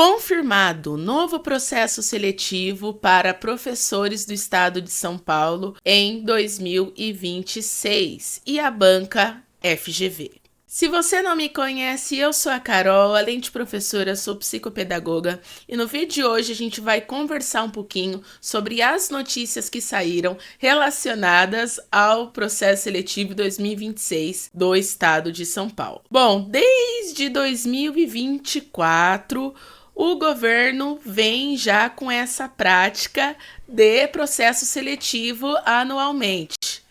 Confirmado novo processo seletivo para professores do estado de São Paulo em 2026 e a banca FGV. Se você não me conhece, eu sou a Carol, além de professora, sou psicopedagoga e no vídeo de hoje a gente vai conversar um pouquinho sobre as notícias que saíram relacionadas ao processo seletivo 2026 do estado de São Paulo. Bom, desde 2024, o governo vem já com essa prática de processo seletivo anualmente.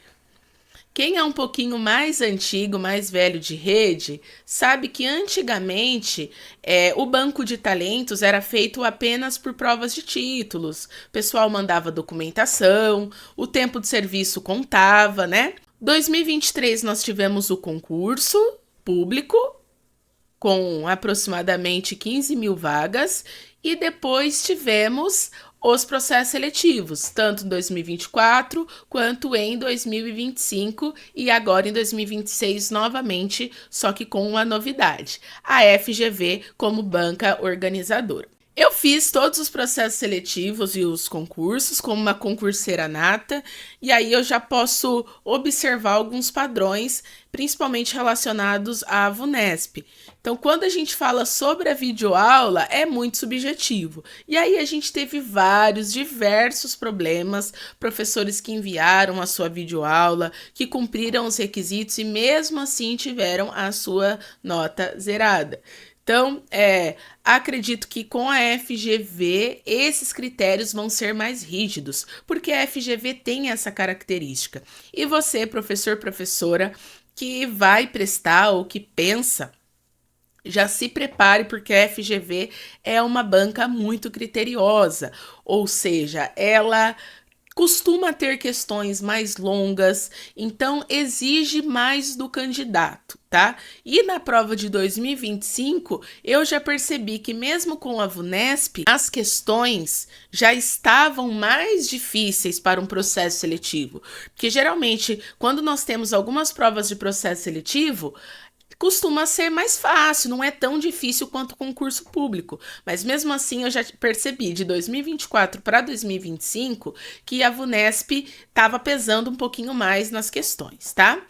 Quem é um pouquinho mais antigo, mais velho de rede, sabe que antigamente o banco de talentos era feito apenas por provas de títulos. O pessoal mandava documentação, o tempo de serviço contava, né? 2023 nós tivemos o concurso público, com aproximadamente 15 mil vagas, e depois tivemos os processos seletivos, tanto em 2024 quanto em 2025 e agora em 2026 novamente, só que com uma novidade, a FGV como banca organizadora. Eu fiz todos os processos seletivos e os concursos como uma concurseira nata, e aí eu já posso observar alguns padrões, principalmente relacionados à VUNESP. Então, quando a gente fala sobre a videoaula, é muito subjetivo. E aí a gente teve diversos problemas, professores que enviaram a sua videoaula, que cumpriram os requisitos e mesmo assim tiveram a sua nota zerada. Então, acredito que com a FGV esses critérios vão ser mais rígidos, porque a FGV tem essa característica. E você, professor, professora, que vai prestar ou que pensa, já se prepare, porque a FGV é uma banca muito criteriosa, ou seja, ela costuma ter questões mais longas, então exige mais do candidato, tá? E na prova de 2025, eu já percebi que mesmo com a VUNESP, as questões já estavam mais difíceis para um processo seletivo, porque geralmente, quando nós temos algumas provas de processo seletivo, costuma ser mais fácil, não é tão difícil quanto o concurso público. Mas mesmo assim eu já percebi de 2024 para 2025 que a VUNESP estava pesando um pouquinho mais nas questões, tá?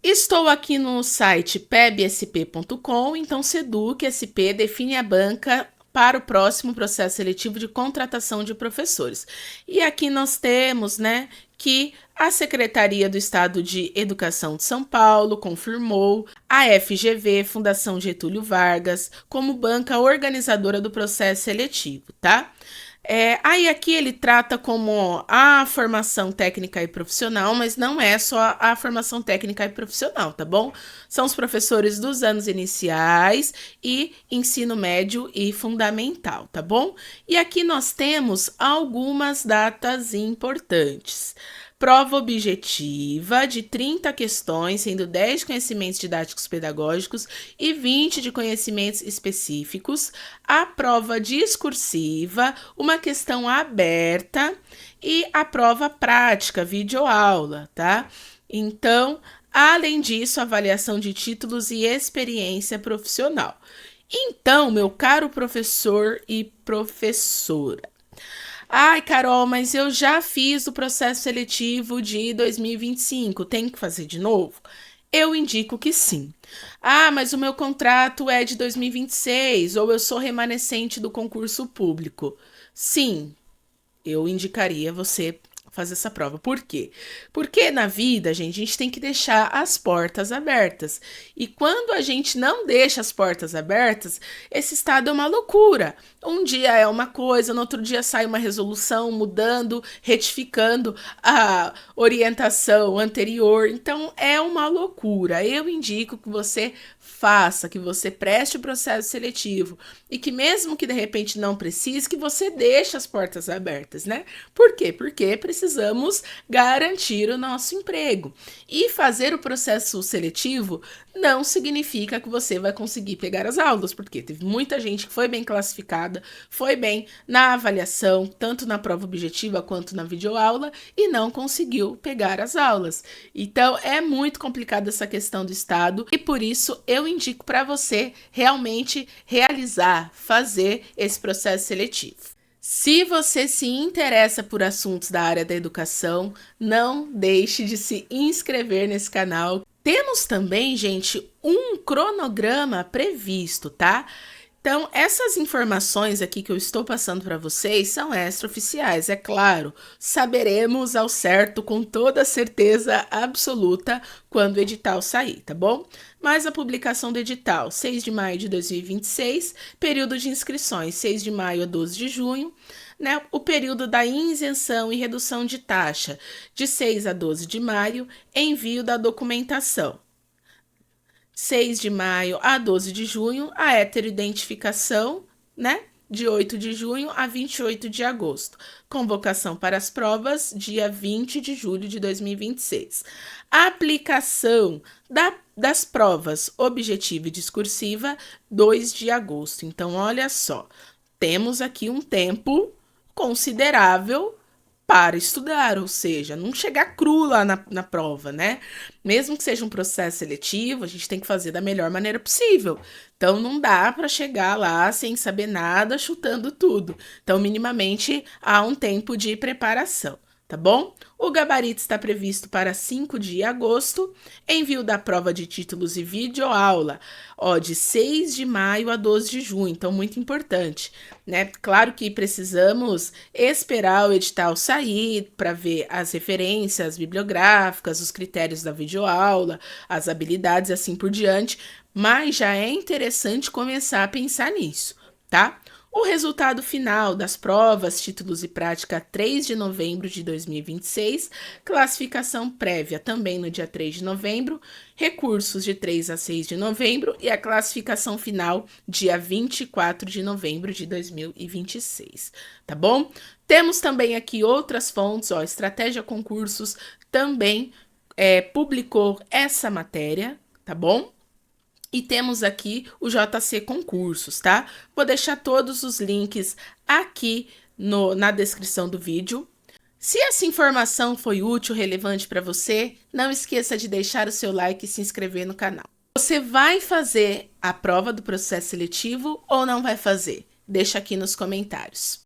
Estou aqui no site pebsp.com, então Seduc SP define a banca para o próximo processo seletivo de contratação de professores. E aqui nós temos, né, que a Secretaria do Estado de Educação de São Paulo confirmou a FGV, Fundação Getúlio Vargas, como banca organizadora do processo seletivo, tá? Aí aqui ele trata como a formação técnica e profissional, mas não é só a formação técnica e profissional, tá bom? São os professores dos anos iniciais e ensino médio e fundamental, tá bom? E aqui nós temos algumas datas importantes. Prova objetiva de 30 questões, sendo 10 de conhecimentos didáticos pedagógicos e 20 de conhecimentos específicos. A prova discursiva, uma questão aberta e a prova prática, videoaula, tá? Então, além disso, avaliação de títulos e experiência profissional. Então, meu caro professor e professora, ai, Carol, mas eu já fiz o processo seletivo de 2025, tem que fazer de novo? Eu indico que sim. Ah, mas o meu contrato é de 2026 ou eu sou remanescente do concurso público. Sim, eu indicaria você fazer essa prova. Por quê? Porque na vida, gente, a gente tem que deixar as portas abertas. E quando a gente não deixa as portas abertas, esse estado é uma loucura. Um dia é uma coisa, no outro dia sai uma resolução mudando, retificando a orientação anterior. Então, é uma loucura. Eu indico que você faça, que você preste o processo seletivo e que mesmo que de repente não precise, que você deixe as portas abertas, né? Por quê? Porque precisamos garantir o nosso emprego. E fazer o processo seletivo não significa que você vai conseguir pegar as aulas, porque teve muita gente que foi bem classificada, foi bem na avaliação, tanto na prova objetiva quanto na videoaula, e não conseguiu pegar as aulas. Então, é muito complicada essa questão do estado, e por isso eu eu indico para você realmente realizar, fazer esse processo seletivo. Se você se interessa por assuntos da área da educação, não deixe de se inscrever nesse canal. Temos também, gente, um cronograma previsto, tá? Então, essas informações aqui que eu estou passando para vocês são extraoficiais, é claro. Saberemos ao certo, com toda certeza absoluta, quando o edital sair, tá bom? Mas a publicação do edital, 6 de maio de 2026, período de inscrições, 6 de maio a 12 de junho, né? O período da isenção e redução de taxa, de 6 a 12 de maio, envio da documentação. 6 de maio a 12 de junho, a heteroidentificação, né? De 8 de junho a 28 de agosto. Convocação para as provas, dia 20 de julho de 2026. A aplicação das provas objetiva e discursiva, 2 de agosto. Então, olha só, temos aqui um tempo considerável para estudar, ou seja, não chegar cru lá na prova, né? Mesmo que seja um processo seletivo, a gente tem que fazer da melhor maneira possível. Então, não dá para chegar lá sem saber nada, chutando tudo. Então, minimamente, há um tempo de preparação, tá bom? O gabarito está previsto para 5 de agosto, envio da prova de títulos e videoaula, de 6 de maio a 12 de junho, então muito importante, né? Claro que precisamos esperar o edital sair para ver as referências bibliográficas, os critérios da videoaula, as habilidades e assim por diante, mas já é interessante começar a pensar nisso, tá? O resultado final das provas, títulos e prática, 3 de novembro de 2026, classificação prévia também no dia 3 de novembro, recursos de 3 a 6 de novembro e a classificação final dia 24 de novembro de 2026, tá bom? Temos também aqui outras fontes, Estratégia Concursos também publicou essa matéria, tá bom? E temos aqui o JC Concursos, tá? Vou deixar todos os links aqui na descrição do vídeo. Se essa informação foi útil, relevante para você, não esqueça de deixar o seu like e se inscrever no canal. Você vai fazer a prova do processo seletivo ou não vai fazer? Deixa aqui nos comentários.